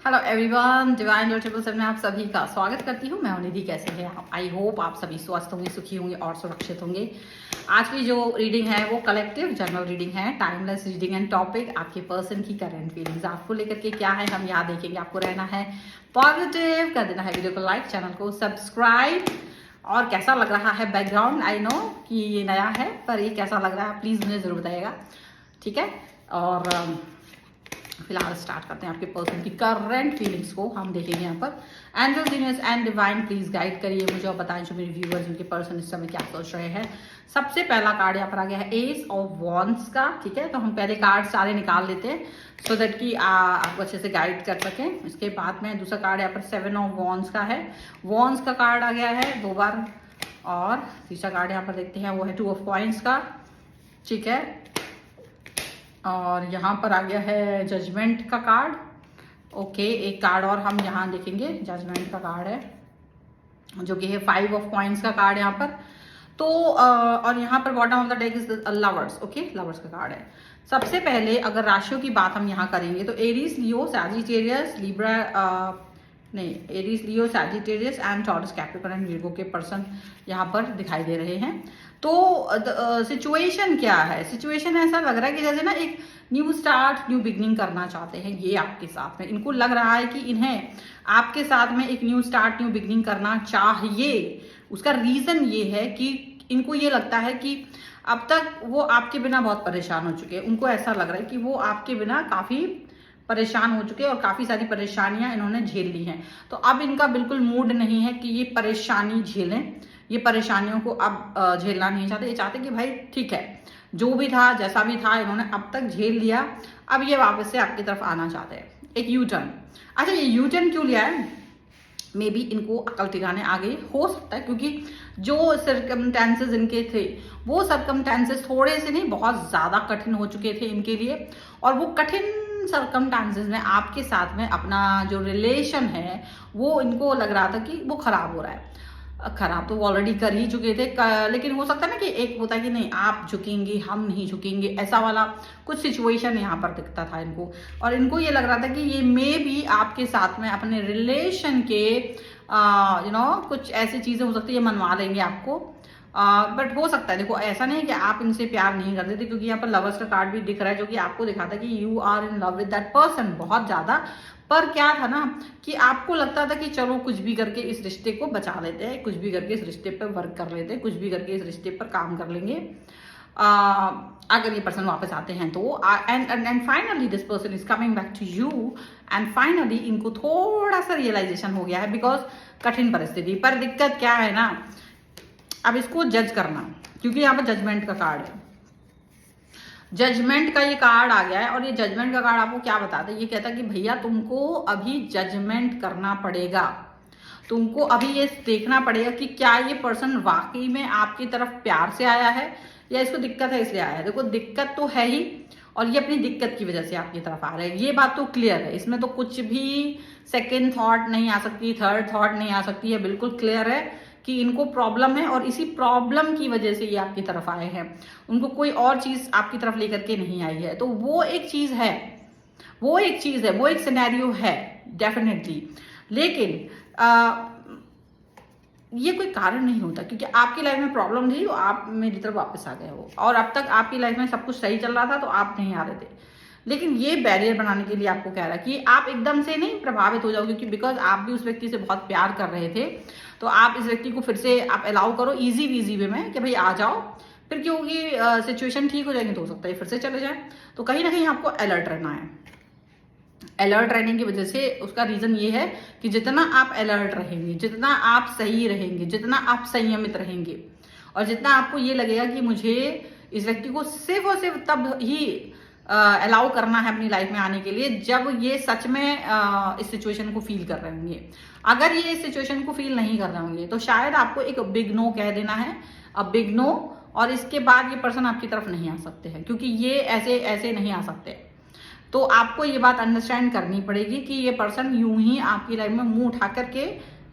Hello everyone, divine triple seven में आप सभी का स्वागत करती हूँ। मैं हूं निधि। कैसे हैं आप? आई होप आप सभी स्वस्थ होंगे, सुखी होंगे और सुरक्षित होंगे। आज की जो रीडिंग है वो कलेक्टिव जनरल रीडिंग है, टाइमलेस रीडिंग एंड टॉपिक आपके पर्सन की करंट फीलिंग्स आपको लेकर के क्या है हम यहाँ देखेंगे। आपको रहना है पॉजिटिव, कर देना है वीडियो को लाइक, चैनल को सब्सक्राइब। और कैसा लग रहा है बैकग्राउंड, आई नो कि ये नया है पर ये कैसा लग रहा है प्लीज़ मुझे ज़रूर बताइएगा, ठीक है। और फिलहाल स्टार्ट करते हैं आपके पर्सन की करंट फीलिंग्स को हम देखेंगे यहाँ पर। Angel genius and divine please guide करिए मुझे और बताएं जो मेरे व्यूअर्स उनके पर्सन इस समय क्या सोच रहे हैं। सबसे पहला कार्ड यहाँ पर आ गया है एस ऑफ वॉन्ड्स का, ठीक है। तो हम पहले कार्ड सारे निकाल लेते हैं सो दैट कि आपको अच्छे से गाइड कर सकें। इसके बाद में दूसरा कार्ड यहाँ पर 7 ऑफ वॉन्ड्स का है। वॉन्ड्स का कार्ड आ गया है 2 बार। और तीसरा कार्ड यहाँ पर देखते हैं वो है 2 ऑफ कॉइंस का, ठीक है। और यहाँ पर आ गया है जजमेंट का कार्ड। ओके, एक कार्ड और हम यहाँ देखेंगे, जजमेंट का कार्ड है जो कि है 5 ऑफ कॉइंस का कार्ड यहाँ पर। तो और यहाँ पर bottom of the deck is lovers. Okay, lovers का कार्ड है। सबसे पहले अगर राशियों की बात हम यहाँ करेंगे तो एरीज, लियो, सैजिटेरियस, लिब्रा, नहीं Aries, Leo, Sagittarius and taurus, Capricorn and Virgo के पर्सन यहाँ पर दिखाई दे रहे हैं। तो सिचुएशन क्या है? सिचुएशन ऐसा लग रहा है कि जैसे ना एक न्यू स्टार्ट, न्यू बिगनिंग करना चाहते हैं ये आपके साथ में। इनको लग रहा है कि इन्हें आपके साथ में एक न्यू स्टार्ट, न्यू बिगनिंग करना चाहिए। उसका रीजन ये है कि इनको ये लगता है कि अब तक वो आपके बिना बहुत परेशान हो चुके हैं। उनको ऐसा लग रहा है कि वो आपके बिना काफी परेशान हो चुके हैं और काफी सारी परेशानियां इन्होंने झेल ली हैं। तो अब इनका बिल्कुल मूड नहीं है कि ये परेशानी झेलें, ये परेशानियों को अब झेलना नहीं चाहते। ये चाहते कि भाई ठीक है, जो भी था जैसा भी था इन्होंने अब तक झेल लिया, अब ये वापस से आपकी तरफ आना चाहते हैं, एक यू टर्न। अच्छा, ये यू टर्न क्यों लिया है? मे बी इनको अकल ठिकाने आ गई हो सकता है, क्योंकि जो सर्कमस्टेंसेस इनके थे वो सर्कमस्टेंसेस थोड़े से नहीं बहुत ज्यादा कठिन हो चुके थे इनके लिए। और वो कठिन सर्कमस्टेंसेस में आपके साथ में अपना जो रिलेशन है वो इनको लग रहा था कि वो खराब हो रहा है। खराब तो वो ऑलरेडी कर ही चुके थे, लेकिन हो सकता है ना कि एक होता है कि नहीं आप झुकेंगे हम नहीं झुकेंगे, ऐसा वाला कुछ सिचुएशन यहाँ पर दिखता था इनको। और इनको ये लग रहा था कि ये मे भी आपके साथ में अपने रिलेशन के कुछ ऐसी चीजें हो सकती है मनवा लेंगे आपको। बट हो सकता है, देखो ऐसा नहीं है कि आप इनसे प्यार नहीं करते थे, क्योंकि यहाँ पर लवर्स का कार्ड भी दिख रहा है जो कि आपको दिखाता है कि you are in love with that person बहुत ज्यादा। पर क्या था ना कि आपको लगता था कि चलो कुछ भी करके इस रिश्ते को बचा लेते हैं, कुछ भी करके इस रिश्ते पर वर्क कर लेते हैं, कुछ भी करके इस रिश्ते पर काम कर लेंगे अगर ये पर्सन वापस आते हैं तो। And finally this person is coming back to you and finally इनको थोड़ा सा रियलाइजेशन हो गया है बिकॉज कठिन परिस्थिति। पर दिक्कत क्या है ना, अब इसको जज करना, क्योंकि यहाँ पर जजमेंट का कार्ड है। जजमेंट का ये कार्ड आ गया है और ये जजमेंट का कार्ड आपको क्या बताता है? ये कहता है कि भैया तुमको अभी जजमेंट करना पड़ेगा, तुमको अभी ये देखना पड़ेगा कि क्या ये पर्सन वाकई में आपकी तरफ प्यार से आया है या इसको दिक्कत है इसलिए आया है। देखो दिक्कत तो है ही और ये अपनी दिक्कत की वजह से आपकी तरफ आ रहे हैं, ये बात तो क्लियर है। इसमें तो कुछ भी सेकेंड थॉट नहीं आ सकती, थर्ड थॉट नहीं आ सकती है, बिल्कुल क्लियर है कि इनको प्रॉब्लम है और इसी प्रॉब्लम की वजह से ये आपकी तरफ आए हैं। उनको कोई और चीज आपकी तरफ लेकर के नहीं आई है। तो वो एक चीज है, वो एक चीज है, वो एक सिनेरियो है डेफिनेटली। लेकिन ये कोई कारण नहीं होता, क्योंकि आपकी लाइफ में प्रॉब्लम थी, आप मेरी तरफ वापस आ गए हो और अब तक आपकी लाइफ में सब कुछ सही चल रहा था तो आप नहीं आ रहे थे। लेकिन ये बैरियर बनाने के लिए आपको कह रहा है कि आप एकदम से नहीं प्रभावित हो जाओ, क्योंकि बिकॉज आप भी उस व्यक्ति से बहुत प्यार कर रहे थे। तो आप इस व्यक्ति को फिर से आप अलाउ करो इजी वीजी वे में कि भाई आ जाओ, फिर क्योंकि सिचुएशन ठीक हो जाएगी तो हो सकता है फिर से चले जाए। तो कहीं ना कहीं आपको अलर्ट रहना है। अलर्ट रहने की वजह से उसका रीजन ये है कि जितना आप अलर्ट रहेंगे, जितना आप सही रहेंगे, जितना आप संयमित रहेंगे और जितना आपको ये लगेगा कि मुझे इस व्यक्ति को सिर्फ और सिर्फ तब ही अलाउ करना है अपनी लाइफ में आने के लिए जब ये सच में इस सिचुएशन को फील कर रहे होंगे। अगर ये इस सिचुएशन को फील नहीं कर रहे होंगे तो शायद आपको एक बिग नो कह देना है, अब बिग नो। और इसके बाद ये पर्सन आपकी तरफ नहीं आ सकते हैं, क्योंकि ये ऐसे ऐसे नहीं आ सकते। तो आपको ये बात अंडरस्टैंड करनी पड़ेगी कि ये पर्सन यूं ही आपकी लाइफ में मुंह उठा करके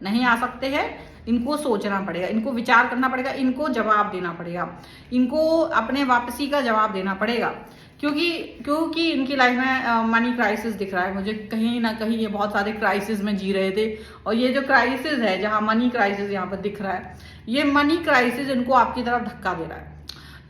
नहीं आ सकते हैं। इनको सोचना पड़ेगा, इनको विचार करना पड़ेगा, इनको जवाब देना पड़ेगा, इनको अपने वापसी का जवाब देना पड़ेगा क्योंकि इनकी लाइफ में मनी क्राइसिस दिख रहा है मुझे, कहीं ना कहीं ये बहुत सारे क्राइसिस में जी रहे थे, और ये जो क्राइसिस है, जहाँ मनी क्राइसिस यहाँ पर दिख रहा है, ये मनी क्राइसिस इनको आपकी तरफ धक्का दे रहा है,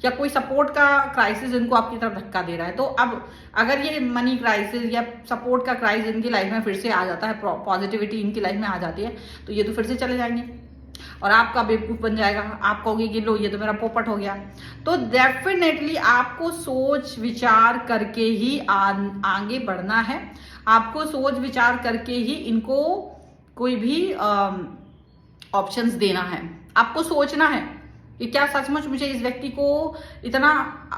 या कोई सपोर्ट का क्राइसिस इनको आपकी तरफ धक्का दे रहा है। तो अब अगर ये मनी क्राइसिस या सपोर्ट का क्राइसिस इनकी लाइफ में फिर से आ जाता है, पॉजिटिविटी इनकी लाइफ में आ जाती है, तो ये तो फिर से चले जाएंगे और आपका बेवकूफ बन जाएगा। आप कहोगे कि लो ये तो मेरा पोपट हो गया। तो डेफिनेटली आपको सोच विचार करके ही आगे बढ़ना है। आपको सोच विचार करके ही इनको कोई भी ऑप्शंस देना है। आपको सोचना है कि क्या सचमुच मुझे इस व्यक्ति को इतना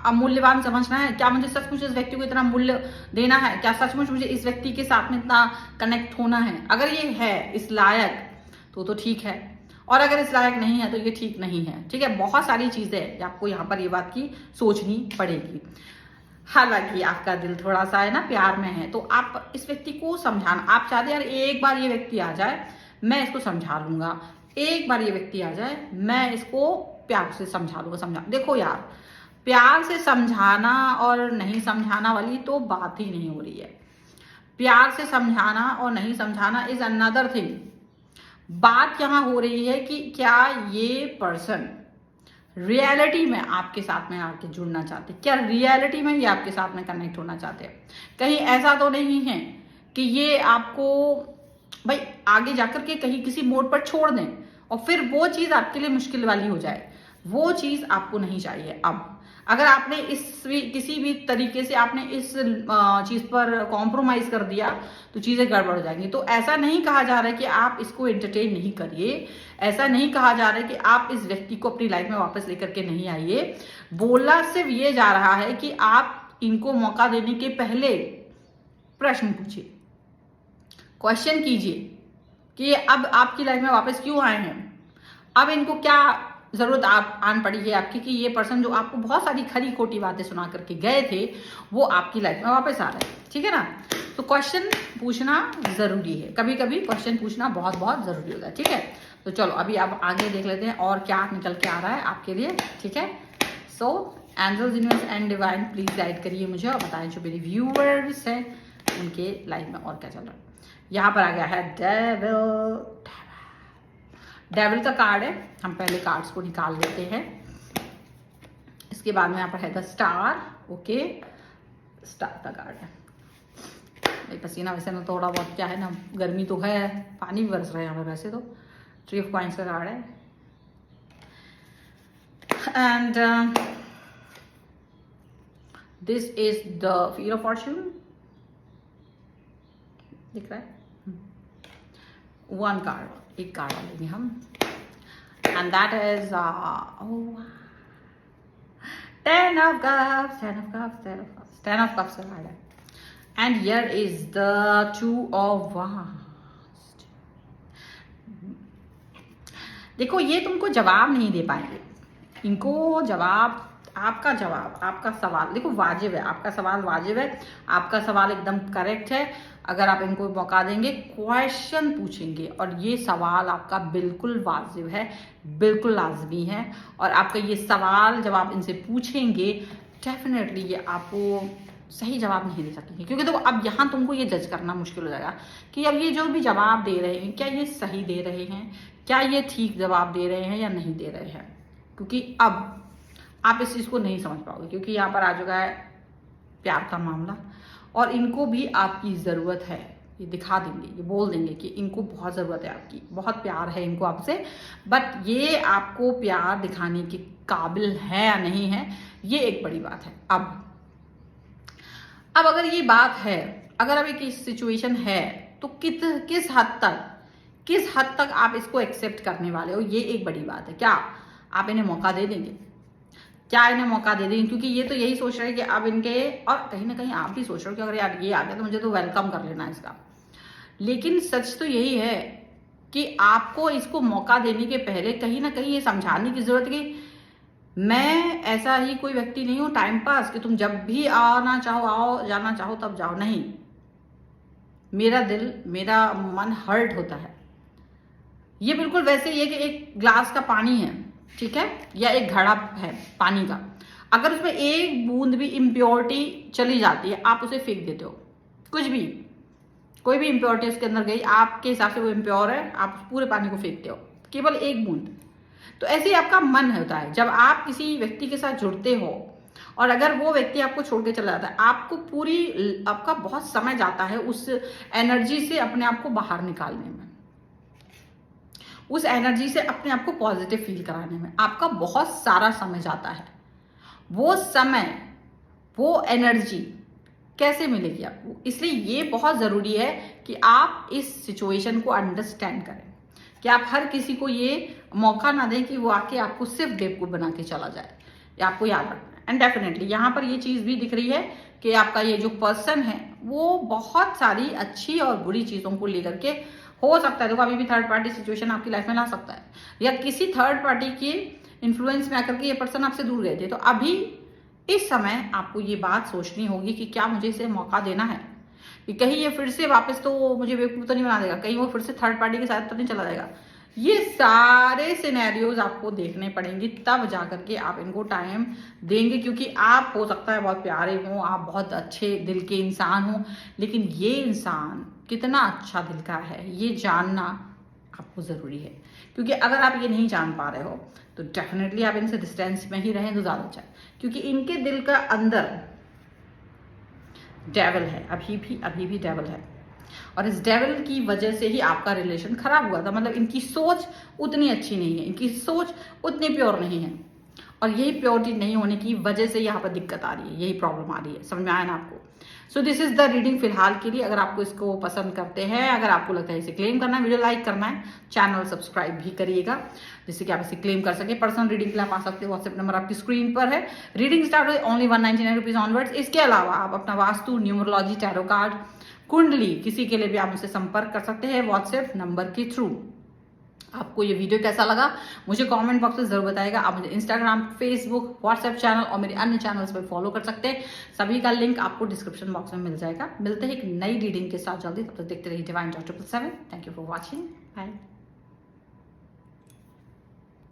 अमूल्यवान समझना है, क्या मुझे सचमुच इस व्यक्ति को इतना मूल्य देना है, क्या सचमुच मुझे इस व्यक्ति के साथ में इतना कनेक्ट होना है। अगर ये है इस लायक तो ठीक है, और अगर इस लायक नहीं है तो ये ठीक नहीं है। ठीक है, बहुत सारी चीजें आपको यहाँ पर ये बात की सोचनी पड़ेगी। हालांकि आपका दिल थोड़ा सा है ना प्यार में है, तो आप इस व्यक्ति को समझाना, आप चाहते यार एक बार ये व्यक्ति आ जाए मैं इसको समझा लूंगा, एक बार ये व्यक्ति आ जाए मैं इसको प्यार से समझा लूंगा। देखो यार, प्यार से समझाना और नहीं समझाना वाली तो बात ही नहीं हो रही है। प्यार से समझाना और नहीं समझाना इज अनदर थिंग। बात यहां हो रही है कि क्या ये पर्सन रियलिटी में आपके साथ में आके जुड़ना चाहते, क्या रियलिटी में ही आपके साथ में कनेक्ट होना चाहते हैं। कहीं ऐसा तो नहीं है कि ये आपको भाई आगे जाकर के कहीं किसी मोड़ पर छोड़ दें और फिर वो चीज आपके लिए मुश्किल वाली हो जाए। वो चीज आपको नहीं चाहिए। अब अगर आपने किसी भी तरीके से आपने इस चीज पर कॉम्प्रोमाइज कर दिया तो चीजें गड़बड़ हो जाएंगी। तो ऐसा नहीं कहा जा रहा है कि आप इसको एंटरटेन नहीं करिए, ऐसा नहीं कहा जा रहा है कि आप इस व्यक्ति को अपनी लाइफ में वापस लेकर के नहीं आइए। बोला सिर्फ ये जा रहा है कि आप इनको मौका देने के पहले प्रश्न पूछिए, क्वेश्चन कीजिए कि ये अब आपकी लाइफ में वापस क्यों आए हैं, अब इनको क्या जरूरत आन पड़ी है आपकी कि ये पर्सन जो आपको बहुत सारी खरी खोटी बातें सुना करके गए थे वो आपकी लाइफ में वापस आ रहे हैं। ठीक है ना, तो क्वेश्चन पूछना जरूरी है, कभी कभी क्वेश्चन पूछना बहुत बहुत जरूरी होता है। ठीक है, तो चलो अभी आप आगे देख लेते हैं और क्या निकल के आ रहा है आपके लिए। ठीक है, so angels universe and divine please guide करिए मुझे और बताएं जो मेरे व्यूअर्स हैं उनके लाइफ में और क्या चल रहा है। यहाँ पर आ गया है डेविल का कार्ड है। हम पहले कार्ड्स को निकाल लेते हैं, इसके बाद में यहाँ पर है द स्टार। ओके, स्टार का कार्ड है। पसीना वैसे ना थोड़ा बहुत क्या है ना, गर्मी तो है, पानी भी बरस रहा है यहाँ पर। वैसे तो ट्री ऑफ कॉइंस का कार्ड है and this is the wheel of Fortune. दिख रहा है वन कार्ड, एक कार्ड लेंगे हम and that is ten of cups का कार्ड है and here is the two of wands. देखो ये तुमको जवाब नहीं दे पाएंगे, इनको जवाब आपका सवाल देखो वाजिब है, आपका सवाल वाजिब है, आपका सवाल एकदम करेक्ट है। अगर आप इनको मौका देंगे, क्वेश्चन पूछेंगे और ये सवाल आपका बिल्कुल वाजिब है, बिल्कुल लाजमी है। और आपका ये सवाल जब आप इनसे पूछेंगे डेफिनेटली ये आपको सही जवाब नहीं दे सकेंगे, क्योंकि देखो अब यहाँ तुमको ये जज करना मुश्किल हो जाएगा कि अब ये जो भी जवाब दे रहे हैं क्या ये सही दे रहे हैं, क्या ये ठीक जवाब दे रहे हैं या नहीं दे रहे हैं। क्योंकि अब आप इस चीज़ को नहीं समझ पाओगे, क्योंकि यहाँ पर आ चुका है प्यार का मामला और इनको भी आपकी ज़रूरत है। ये दिखा देंगे, ये बोल देंगे कि इनको बहुत ज़रूरत है आपकी, बहुत प्यार है इनको आपसे, बट ये आपको प्यार दिखाने के काबिल है या नहीं है, ये एक बड़ी बात है। अब अगर ये बात है, अगर अभी किस सिचुएशन है तो किस हद तक आप इसको एक्सेप्ट करने वाले हो, ये एक बड़ी बात है। क्या आप इन्हें मौका दे देंगे, क्या इन्हें मौका दे देंगे? क्योंकि ये तो यही सोच रहे हैं कि अब इनके, और कहीं ना कहीं आप भी सोच रहे हो कि अगर यार ये आ गया तो मुझे तो वेलकम कर लेना इसका। लेकिन सच तो यही है कि आपको इसको मौका देने के पहले कहीं ना कहीं ये समझाने की जरूरत है कि मैं ऐसा ही कोई व्यक्ति नहीं हूं टाइम पास कि तुम जब भी आना चाहो आओ, जाना चाहो तब जाओ। नहीं, मेरा दिल, मेरा मन हर्ट होता है। ये बिल्कुल वैसे ही है कि एक ग्लास का पानी है, ठीक है, या एक घड़ा है पानी का। अगर उसमें एक बूंद भी इम्प्योरिटी चली जाती है, आप उसे फेंक देते हो। कुछ भी, कोई भी इम्प्योरिटी उसके अंदर गई, आपके हिसाब से वो इम्प्योर है, आप पूरे पानी को फेंकते हो, केवल एक बूंद। तो ऐसे ही आपका मन होता है, जब आप किसी व्यक्ति के साथ जुड़ते हो और अगर वो व्यक्ति आपको छोड़ के चला जाता है, आपका बहुत समय जाता है उस एनर्जी से अपने आप को बाहर निकालने में, उस एनर्जी से अपने आप को पॉजिटिव फील कराने में आपका बहुत सारा समय जाता है। वो समय, वो एनर्जी कैसे मिलेगी आपको? इसलिए ये बहुत ज़रूरी है कि आप इस सिचुएशन को अंडरस्टैंड करें, कि आप हर किसी को ये मौका ना दें कि वो आके आपको सिर्फ बेवकूफ़ बना के चला जाए। ये आपको याद रखना है। एंड डेफिनेटली यहाँ पर ये चीज़ भी दिख रही है कि आपका ये जो पर्सन है वो बहुत सारी अच्छी और बुरी चीज़ों को लेकर के, हो सकता है देखो अभी भी थर्ड पार्टी सिचुएशन आपकी लाइफ में ला सकता है, या किसी थर्ड पार्टी के इन्फ्लुएंस में आकर के ये पर्सन आपसे दूर गए थे। तो अभी इस समय आपको ये बात सोचनी होगी कि क्या मुझे इसे मौका देना है, कि कहीं ये फिर से वापस तो मुझे बेवकूफ़ तो नहीं बना देगा, कहीं वो फिर से थर्ड पार्टी के साथ तो नहीं चला जाएगा। ये सारे सिनेरियोज आपको देखने पड़ेंगे, तब जा करके आप इनको टाइम देंगे, क्योंकि आप हो सकता है बहुत प्यारे हों, आप बहुत अच्छे दिल के इंसान हों, लेकिन ये इंसान कितना अच्छा दिल का है ये जानना आपको ज़रूरी है। क्योंकि अगर आप ये नहीं जान पा रहे हो तो डेफिनेटली आप इनसे डिस्टेंस में ही रहें तो ज़्यादा अच्छा है, क्योंकि इनके दिल का अंदर डेविल है, अभी भी डेविल है, और इस डेविल की वजह से ही आपका रिलेशन खराब हुआ था। मतलब इनकी सोच उतनी अच्छी नहीं है, इनकी सोच उतनी प्योर नहीं है, और यही प्योरिटी नहीं होने की वजह से यहाँ पर दिक्कत आ रही है, यही प्रॉब्लम आ रही है। समझ में आया ना आपको? So this is the reading फिलहाल के लिए। अगर आपको इसको पसंद करते हैं, अगर आपको लगता है इसे क्लेम करना है, वीडियो लाइक करना है, चैनल सब्सक्राइब भी करिएगा जिससे कि आप इसे क्लेम कर सके। पर्सनल रीडिंग के लिए आप आ सकते हो, व्हाट्सएप नंबर आपकी स्क्रीन पर है। रीडिंग स्टार्ट हो ओनली 199 रुपीज ऑनवर्ड्स। इसके अलावा आप अपना वास्तु, न्यूमरोलॉजी, टैरो कार्ड, कुंडली, किसी के लिए भी आप मुझसे संपर्क कर सकते हैं व्हाट्सएप नंबर के थ्रू। आपको ये वीडियो कैसा लगा मुझे कमेंट बॉक्स में जरूर बताइएगा। आप मुझे इंस्टाग्राम, फेसबुक, व्हाट्सएप चैनल और मेरे अन्य चैनल्स पर फॉलो कर सकते हैं। सभी का लिंक आपको डिस्क्रिप्शन बॉक्स में मिल जाएगा। मिलते हैं एक नई रीडिंग के साथ जल्दी, तब तक देखते रहिए divine dot 777। Thank you for watching. Bye.